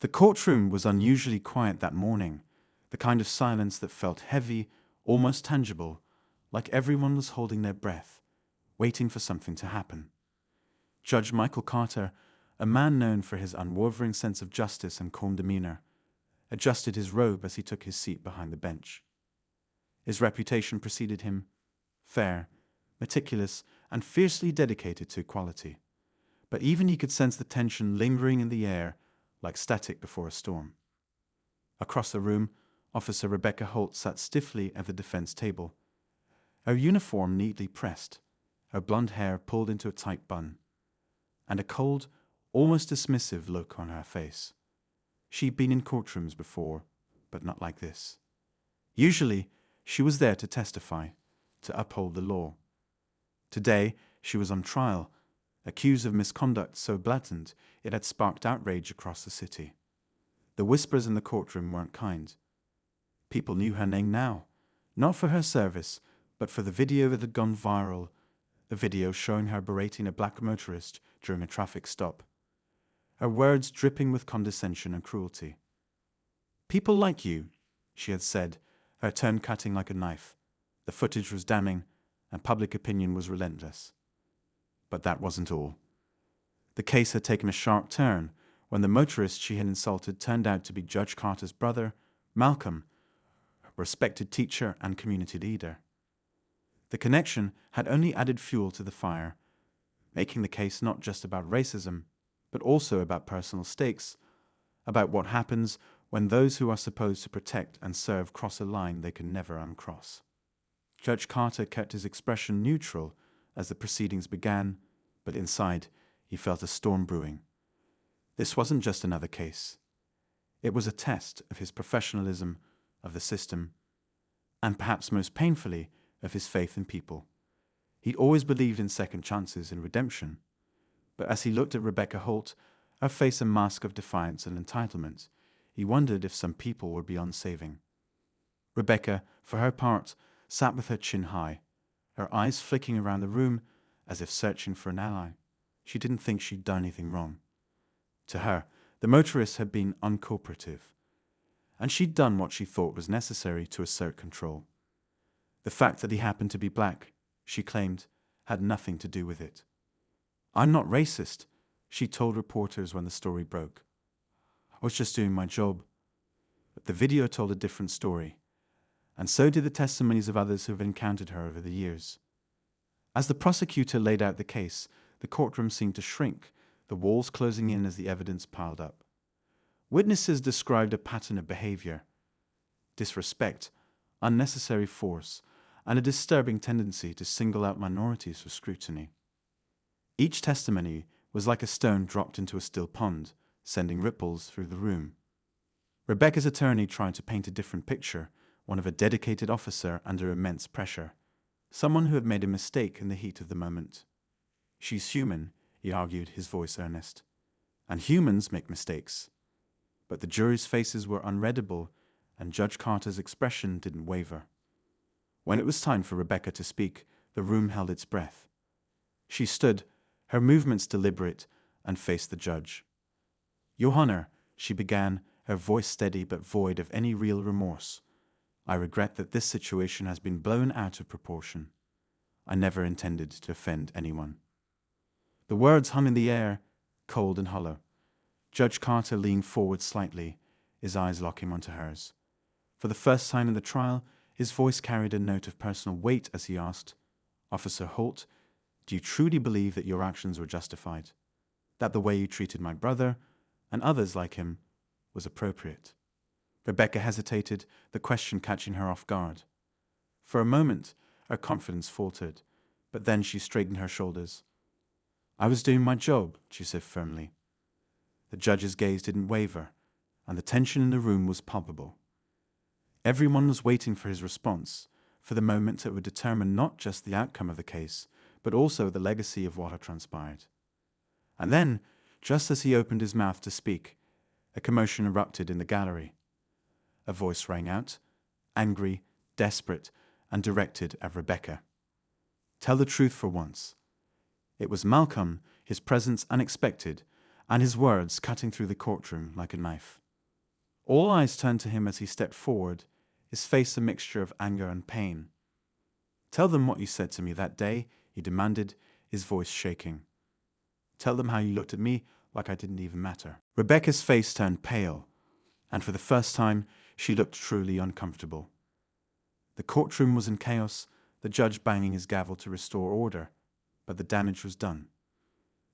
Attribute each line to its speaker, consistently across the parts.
Speaker 1: The courtroom was unusually quiet that morning, the kind of silence that felt heavy, almost tangible, like everyone was holding their breath, waiting for something to happen. Judge Michael Carter, a man known for his unwavering sense of justice and calm demeanor, adjusted his robe as he took his seat behind the bench. His reputation preceded him: fair, meticulous, and fiercely dedicated to equality. But even he could sense the tension lingering in the air like static before a storm. Across the room, Officer Rebecca Holt sat stiffly at the defense table, her uniform neatly pressed, her blonde hair pulled into a tight bun, and a cold, almost dismissive look on her face. She'd been in courtrooms before, but not like this. Usually, she was there to testify, to uphold the law. Today, she was on trial, accused of misconduct so blatant it had sparked outrage across the city. The whispers in the courtroom weren't kind. People knew her name now, not for her service, but for the video that had gone viral, the video showing her berating a black motorist during a traffic stop, her words dripping with condescension and cruelty. "People like you," she had said, her tone cutting like a knife. The footage was damning, and public opinion was relentless. But that wasn't all. The case had taken a sharp turn when the motorist she had insulted turned out to be Judge Carter's brother, Malcolm, a respected teacher and community leader. The connection had only added fuel to the fire, making the case not just about racism, but also about personal stakes, about what happens when those who are supposed to protect and serve cross a line they can never uncross. Judge Carter kept his expression neutral as the proceedings began, but inside he felt a storm brewing. This wasn't just another case. It was a test of his professionalism, of the system, and perhaps most painfully, of his faith in people. He'd always believed in second chances and redemption, but as he looked at Rebecca Holt, her face a mask of defiance and entitlement, he wondered if some people were beyond saving. Rebecca, for her part, sat with her chin high, her eyes flicking around the room as if searching for an ally. She didn't think she'd done anything wrong. To her, the motorist had been uncooperative, and she'd done what she thought was necessary to assert control. The fact that he happened to be black, she claimed, had nothing to do with it. "I'm not racist," she told reporters when the story broke. "I was just doing my job." But the video told a different story, and so did the testimonies of others who have encountered her over the years. As the prosecutor laid out the case, the courtroom seemed to shrink, the walls closing in as the evidence piled up. Witnesses described a pattern of behavior: disrespect, unnecessary force, and a disturbing tendency to single out minorities for scrutiny. Each testimony was like a stone dropped into a still pond, sending ripples through the room. Rebecca's attorney tried to paint a different picture, one of a dedicated officer under immense pressure, someone who had made a mistake in the heat of the moment. "She's human," he argued, his voice earnest. "And humans make mistakes." But the jury's faces were unreadable, and Judge Carter's expression didn't waver. When it was time for Rebecca to speak, the room held its breath. She stood, her movements deliberate, and faced the judge. "Your Honor," she began, her voice steady but void of any real remorse, "I regret that this situation has been blown out of proportion. I never intended to offend anyone." The words hung in the air, cold and hollow. Judge Carter leaned forward slightly, his eyes locking onto hers. For the first time in the trial, his voice carried a note of personal weight as he asked, "Officer Holt, do you truly believe that your actions were justified? That the way you treated my brother, and others like him, was appropriate?" Rebecca hesitated, the question catching her off guard. For a moment, her confidence faltered, but then she straightened her shoulders. "I was doing my job," she said firmly. The judge's gaze didn't waver, and the tension in the room was palpable. Everyone was waiting for his response, for the moment that would determine not just the outcome of the case, but also the legacy of what had transpired. And then, just as he opened his mouth to speak, a commotion erupted in the gallery. A voice rang out, angry, desperate, and directed at Rebecca. "Tell the truth for once." It was Malcolm, his presence unexpected, and his words cutting through the courtroom like a knife. All eyes turned to him as he stepped forward, his face a mixture of anger and pain. "Tell them what you said to me that day," he demanded, his voice shaking. "Tell them how you looked at me like I didn't even matter." Rebecca's face turned pale, and for the first time she looked truly uncomfortable. The courtroom was in chaos, the judge banging his gavel to restore order, but the damage was done.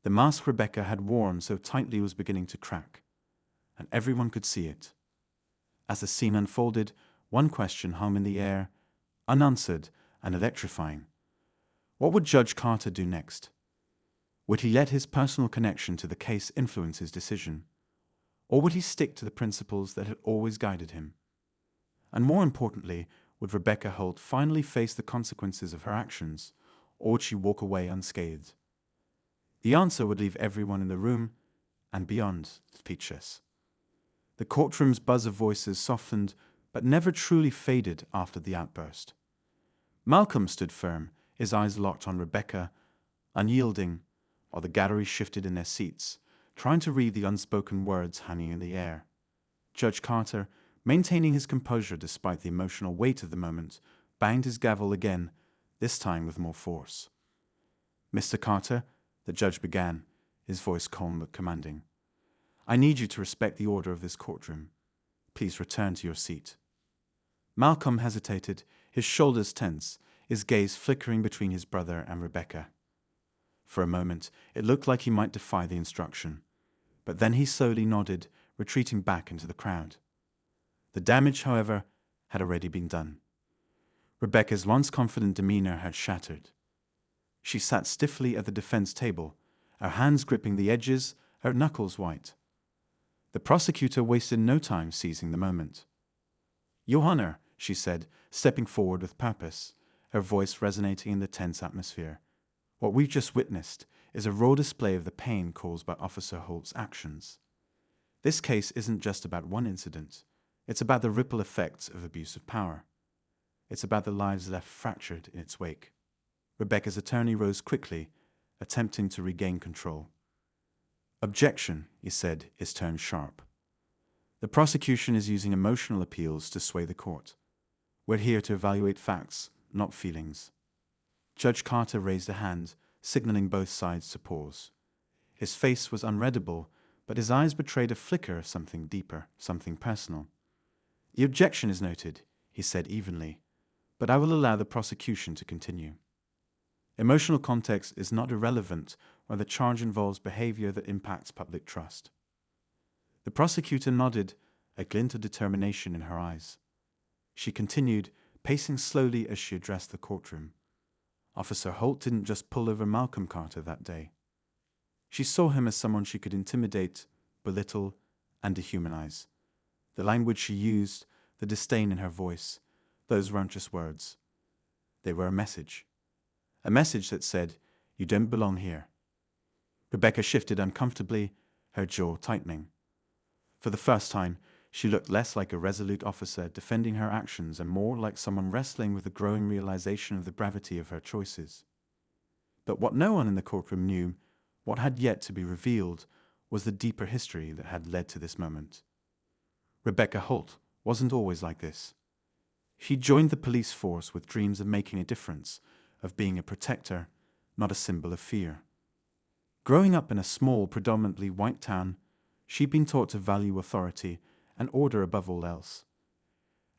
Speaker 1: The mask Rebecca had worn so tightly was beginning to crack, and everyone could see it. As the scene unfolded, one question hung in the air, unanswered and electrifying. What would Judge Carter do next? Would he let his personal connection to the case influence his decision? Or would he stick to the principles that had always guided him? And more importantly, would Rebecca Holt finally face the consequences of her actions, or would she walk away unscathed? The answer would leave everyone in the room and beyond speechless. The courtroom's buzz of voices softened, but never truly faded after the outburst. Malcolm stood firm, his eyes locked on Rebecca, unyielding, while the gallery shifted in their seats, trying to read the unspoken words hanging in the air. Judge Carter, maintaining his composure despite the emotional weight of the moment, banged his gavel again, this time with more force. "Mr. Carter," the judge began, his voice calm but commanding, "I need you to respect the order of this courtroom. Please return to your seat." Malcolm hesitated, his shoulders tense, his gaze flickering between his brother and Rebecca. For a moment, it looked like he might defy the instruction, but then he slowly nodded, retreating back into the crowd. The damage, however, had already been done. Rebecca's once confident demeanor had shattered. She sat stiffly at the defense table, her hands gripping the edges, her knuckles white. The prosecutor wasted no time seizing the moment. "Your Honor," she said, stepping forward with purpose, her voice resonating in the tense atmosphere, "what we've just witnessed is a raw display of the pain caused by Officer Holt's actions. This case isn't just about one incident. It's about the ripple effects of abuse of power. It's about the lives left fractured in its wake." Rebecca's attorney rose quickly, attempting to regain control. "Objection," he said, his tone sharp. "The prosecution is using emotional appeals to sway the court. We're here to evaluate facts, not feelings." Judge Carter raised a hand, signaling both sides to pause. His face was unreadable, but his eyes betrayed a flicker of something deeper, something personal. "The objection is noted," he said evenly, "but I will allow the prosecution to continue. Emotional context is not irrelevant when the charge involves behavior that impacts public trust." The prosecutor nodded, a glint of determination in her eyes. She continued, pacing slowly as she addressed the courtroom. Officer Holt didn't just pull over Malcolm Carter that day. She saw him as someone she could intimidate, belittle, and dehumanize. The language she used, the disdain in her voice, those weren't just words. They were a message. A message that said, "You don't belong here." Rebecca shifted uncomfortably, her jaw tightening. For the first time, she looked less like a resolute officer defending her actions and more like someone wrestling with the growing realization of the gravity of her choices. But what no one in the courtroom knew, what had yet to be revealed, was the deeper history that had led to this moment. Rebecca Holt wasn't always like this. She joined the police force with dreams of making a difference, of being a protector, not a symbol of fear. Growing up in a small, predominantly white town, she'd been taught to value authority and order above all else.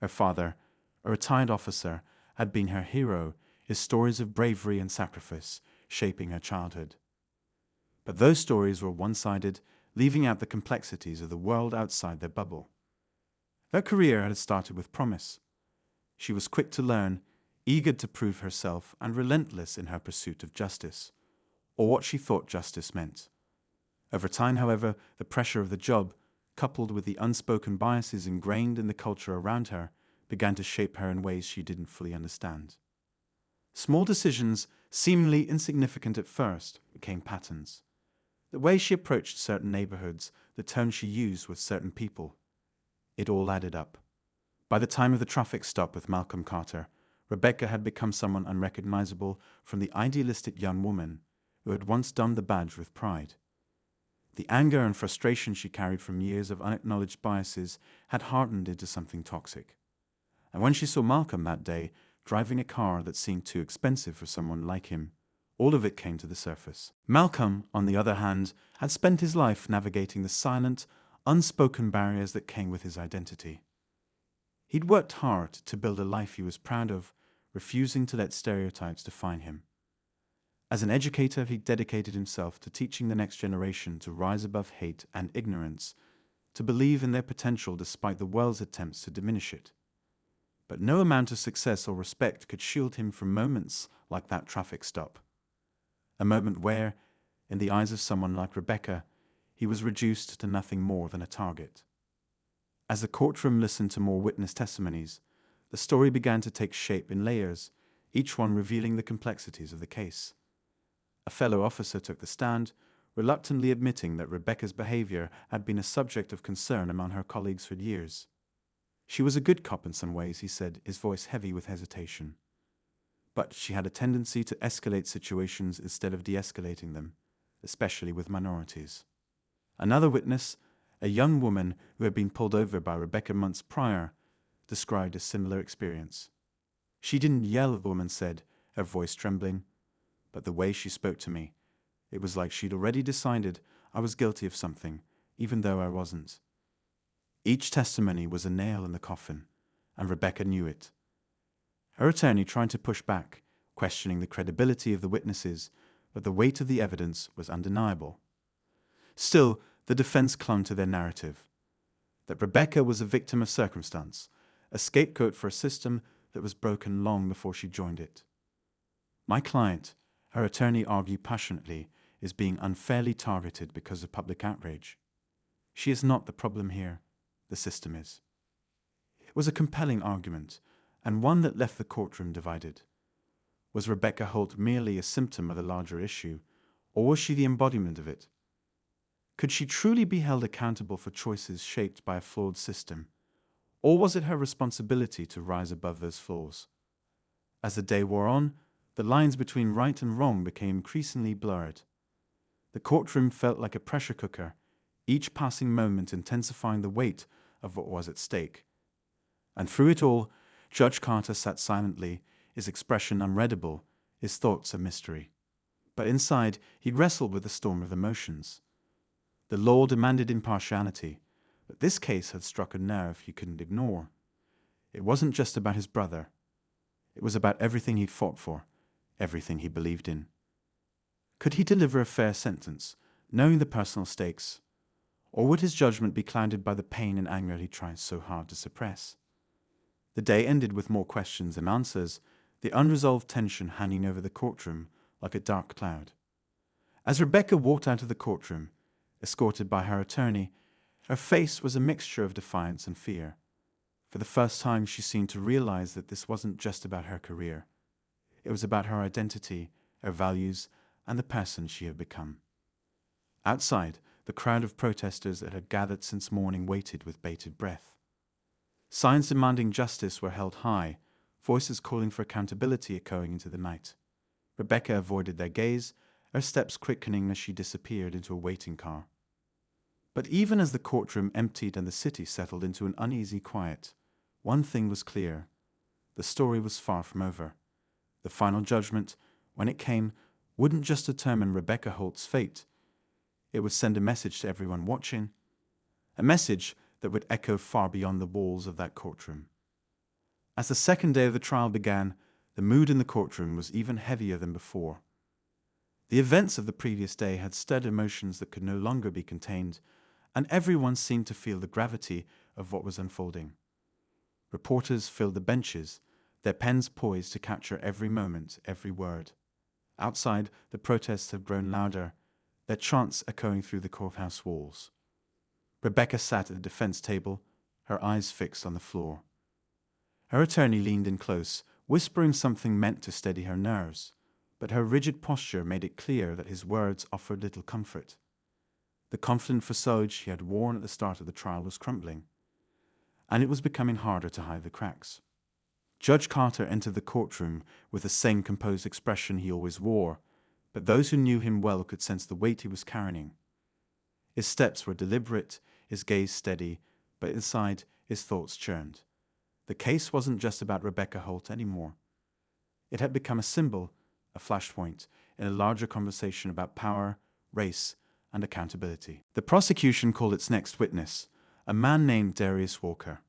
Speaker 1: Her father, a retired officer, had been her hero, his stories of bravery and sacrifice shaping her childhood. But those stories were one-sided, leaving out the complexities of the world outside their bubble. Her career had started with promise. She was quick to learn, eager to prove herself, and relentless in her pursuit of justice, or what she thought justice meant. Over time, however, the pressure of the job, coupled with the unspoken biases ingrained in the culture around her, began to shape her in ways she didn't fully understand. Small decisions, seemingly insignificant at first, became patterns. The way she approached certain neighborhoods, the tone she used with certain people. It all added up. By the time of the traffic stop with Malcolm Carter, Rebecca had become someone unrecognizable from the idealistic young woman who had once donned the badge with pride. The anger and frustration she carried from years of unacknowledged biases had hardened into something toxic. And when she saw Malcolm that day, driving a car that seemed too expensive for someone like him, all of it came to the surface. Malcolm, on the other hand, had spent his life navigating the silent, unspoken barriers that came with his identity. He'd worked hard to build a life he was proud of, refusing to let stereotypes define him. As an educator, he dedicated himself to teaching the next generation to rise above hate and ignorance, to believe in their potential despite the world's attempts to diminish it. But no amount of success or respect could shield him from moments like that traffic stop. A moment where, in the eyes of someone like Rebecca, he was reduced to nothing more than a target. As the courtroom listened to more witness testimonies, the story began to take shape in layers, each one revealing the complexities of the case. A fellow officer took the stand, reluctantly admitting that Rebecca's behavior had been a subject of concern among her colleagues for years. She was a good cop in some ways, he said, his voice heavy with hesitation. But she had a tendency to escalate situations instead of de-escalating them, especially with minorities. Another witness, a young woman who had been pulled over by Rebecca months prior, described a similar experience. She didn't yell, the woman said, her voice trembling, but the way she spoke to me, it was like she'd already decided I was guilty of something, even though I wasn't. Each testimony was a nail in the coffin, and Rebecca knew it. Her attorney tried to push back, questioning the credibility of the witnesses, but the weight of the evidence was undeniable. Still, the defense clung to their narrative, that Rebecca was a victim of circumstance, a scapegoat for a system that was broken long before she joined it. My client, her attorney argued passionately, is being unfairly targeted because of public outrage. She is not the problem here, the system is. It was a compelling argument, and one that left the courtroom divided. Was Rebecca Holt merely a symptom of the larger issue, or was she the embodiment of it? Could she truly be held accountable for choices shaped by a flawed system, or was it her responsibility to rise above those flaws? As the day wore on, the lines between right and wrong became increasingly blurred. The courtroom felt like a pressure cooker, each passing moment intensifying the weight of what was at stake. And through it all, Judge Carter sat silently, his expression unreadable, his thoughts a mystery. But inside, he wrestled with the storm of emotions. The law demanded impartiality, but this case had struck a nerve he couldn't ignore. It wasn't just about his brother. It was about everything he'd fought for, everything he believed in. Could he deliver a fair sentence, knowing the personal stakes? Or would his judgment be clouded by the pain and anger he tried so hard to suppress? The day ended with more questions than answers, the unresolved tension hanging over the courtroom like a dark cloud. As Rebecca walked out of the courtroom, escorted by her attorney, her face was a mixture of defiance and fear. For the first time, she seemed to realize that this wasn't just about her career. It was about her identity, her values, and the person she had become. Outside, the crowd of protesters that had gathered since morning waited with bated breath. Signs demanding justice were held high, voices calling for accountability echoing into the night. Rebecca avoided their gaze, her steps quickening as she disappeared into a waiting car. But even as the courtroom emptied and the city settled into an uneasy quiet, one thing was clear. The story was far from over. The final judgment, when it came, wouldn't just determine Rebecca Holt's fate. It would send a message to everyone watching, a message that would echo far beyond the walls of that courtroom. As the second day of the trial began, the mood in the courtroom was even heavier than before. The events of the previous day had stirred emotions that could no longer be contained, and everyone seemed to feel the gravity of what was unfolding. Reporters filled the benches, their pens poised to capture every moment, every word. Outside, the protests had grown louder, their chants echoing through the courthouse walls. Rebecca sat at the defense table, her eyes fixed on the floor. Her attorney leaned in close, whispering something meant to steady her nerves, but her rigid posture made it clear that his words offered little comfort. The confident facade she had worn at the start of the trial was crumbling, and it was becoming harder to hide the cracks. Judge Carter entered the courtroom with the same composed expression he always wore, but those who knew him well could sense the weight he was carrying. His steps were deliberate, his gaze steady, but inside his thoughts churned. The case wasn't just about Rebecca Holt anymore. It had become a symbol, a flashpoint, in a larger conversation about power, race, and accountability. The prosecution called its next witness, a man named Darius Walker.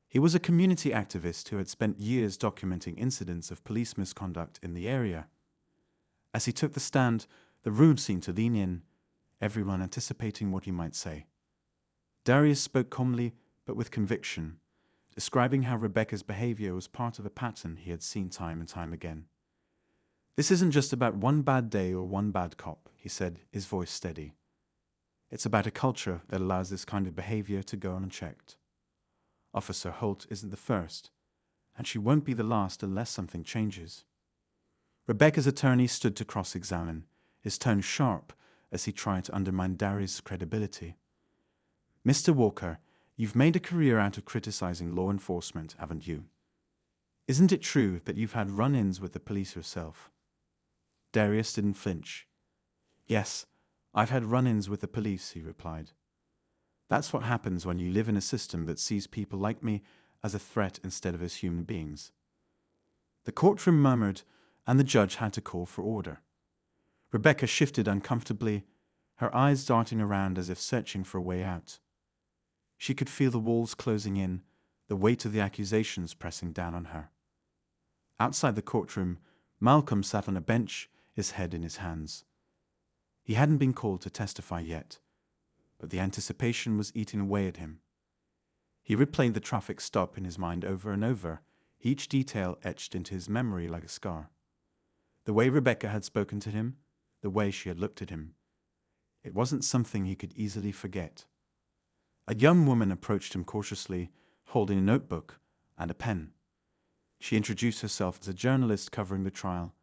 Speaker 1: He was a community activist who had spent years documenting incidents of police misconduct in the area. As he took the stand, the room seemed to lean in, everyone anticipating what he might say. Darius spoke calmly, but with conviction, describing how Rebecca's behavior was part of a pattern he had seen time and time again. "This isn't just about one bad day or one bad cop," he said, his voice steady. "It's about a culture that allows this kind of behavior to go unchecked. Officer Holt isn't the first, and she won't be the last unless something changes." Rebecca's attorney stood to cross-examine, his tone sharp as he tried to undermine Darius' credibility. "Mr. Walker, you've made a career out of criticizing law enforcement, haven't you? Isn't it true that you've had run-ins with the police yourself?" Darius didn't flinch. "Yes, I've had run-ins with the police," he replied. "That's what happens when you live in a system that sees people like me as a threat instead of as human beings." The courtroom murmured, and the judge had to call for order. Rebecca shifted uncomfortably, her eyes darting around as if searching for a way out. She could feel the walls closing in, the weight of the accusations pressing down on her. Outside the courtroom, Malcolm sat on a bench, his head in his hands. He hadn't been called to testify yet, but the anticipation was eating away at him. He replayed the traffic stop in his mind over and over, each detail etched into his memory like a scar. The way Rebecca had spoken to him, the way she had looked at him. It wasn't something he could easily forget. A young woman approached him cautiously, holding a notebook and a pen. She introduced herself as a journalist covering the trial,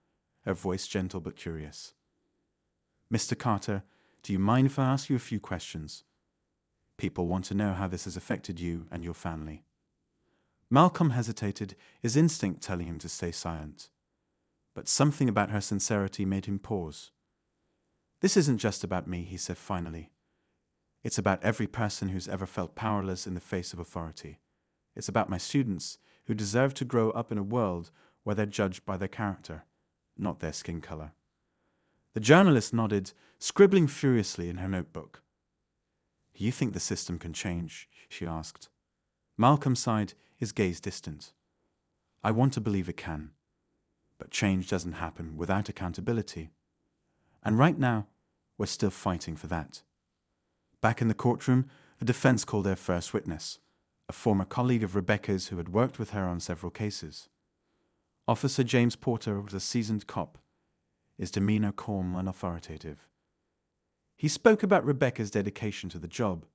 Speaker 1: her voice gentle but curious. "Mr. Carter, do you mind if I ask you a few questions? People want to know how this has affected you and your family." Malcolm hesitated, his instinct telling him to stay silent. But something about her sincerity made him pause. "This isn't just about me," he said finally. "It's about every person who's ever felt powerless in the face of authority. It's about my students who deserve to grow up in a world where they're judged by their character, not their skin color." The journalist nodded, scribbling furiously in her notebook. "You think the system can change?" she asked. Malcolm sighed, his gaze distant. "I want to believe it can. But change doesn't happen without accountability. And right now, we're still fighting for that." Back in the courtroom, the defense called their first witness, a former colleague of Rebecca's who had worked with her on several cases. Officer James Porter was a seasoned cop, his demeanor calm and authoritative. He spoke about Rebecca's dedication to the job,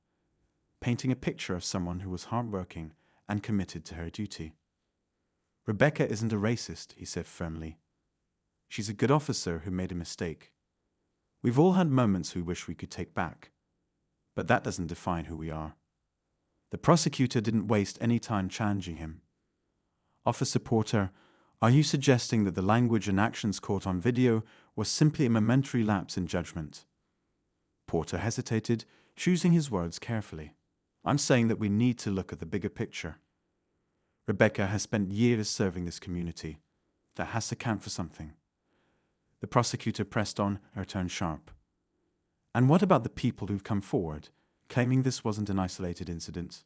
Speaker 1: painting a picture of someone who was hardworking and committed to her duty. "Rebecca isn't a racist," he said firmly. "She's a good officer who made a mistake. We've all had moments we wish we could take back, but that doesn't define who we are." The prosecutor didn't waste any time challenging him. "Officer Porter, are you suggesting that the language and actions caught on video was simply a momentary lapse in judgment?" Porter hesitated, choosing his words carefully. "I'm saying that we need to look at the bigger picture. Rebecca has spent years serving this community. That has to count for something." The prosecutor pressed on, her tone sharp. "And what about the people who've come forward, claiming this wasn't an isolated incident?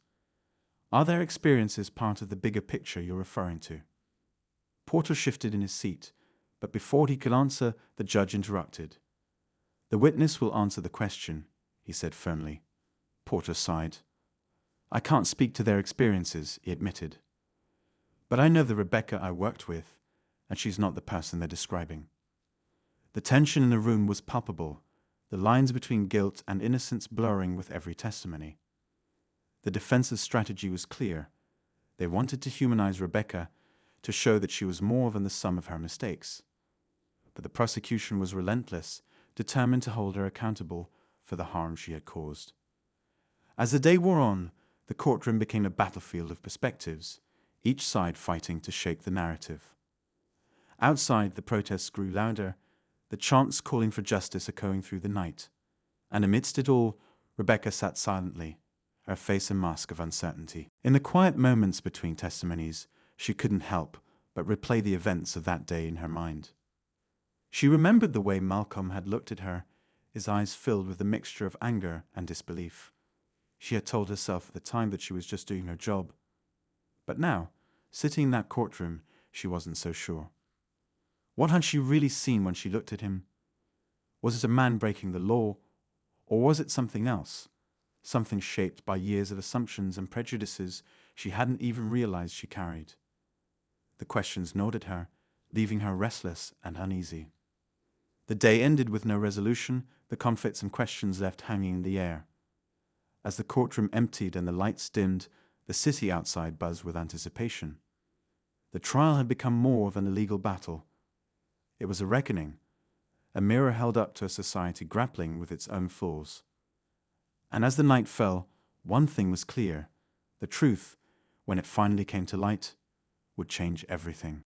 Speaker 1: Are their experiences part of the bigger picture you're referring to?" Porter shifted in his seat, but before he could answer, the judge interrupted. "The witness will answer the question," he said firmly. Porter sighed. "I can't speak to their experiences," he admitted. "But I know the Rebecca I worked with, and she's not the person they're describing." The tension in the room was palpable, the lines between guilt and innocence blurring with every testimony. The defense's strategy was clear. They wanted to humanize Rebecca, to show that she was more than the sum of her mistakes. But the prosecution was relentless, determined to hold her accountable for the harm she had caused. As the day wore on, the courtroom became a battlefield of perspectives, each side fighting to shake the narrative. Outside, the protests grew louder, the chants calling for justice echoing through the night. And amidst it all, Rebecca sat silently, her face a mask of uncertainty. In the quiet moments between testimonies, she couldn't help but replay the events of that day in her mind. She remembered the way Malcolm had looked at her, his eyes filled with a mixture of anger and disbelief. She had told herself at the time that she was just doing her job. But now, sitting in that courtroom, she wasn't so sure. What had she really seen when she looked at him? Was it a man breaking the law, or was it something else? Something shaped by years of assumptions and prejudices she hadn't even realized she carried. The questions gnawed at her, leaving her restless and uneasy. The day ended with no resolution, the conflicts and questions left hanging in the air. As the courtroom emptied and the lights dimmed, the city outside buzzed with anticipation. The trial had become more than a legal battle. It was a reckoning, a mirror held up to a society grappling with its own flaws. And as the night fell, one thing was clear: the truth, when it finally came to light, would change everything.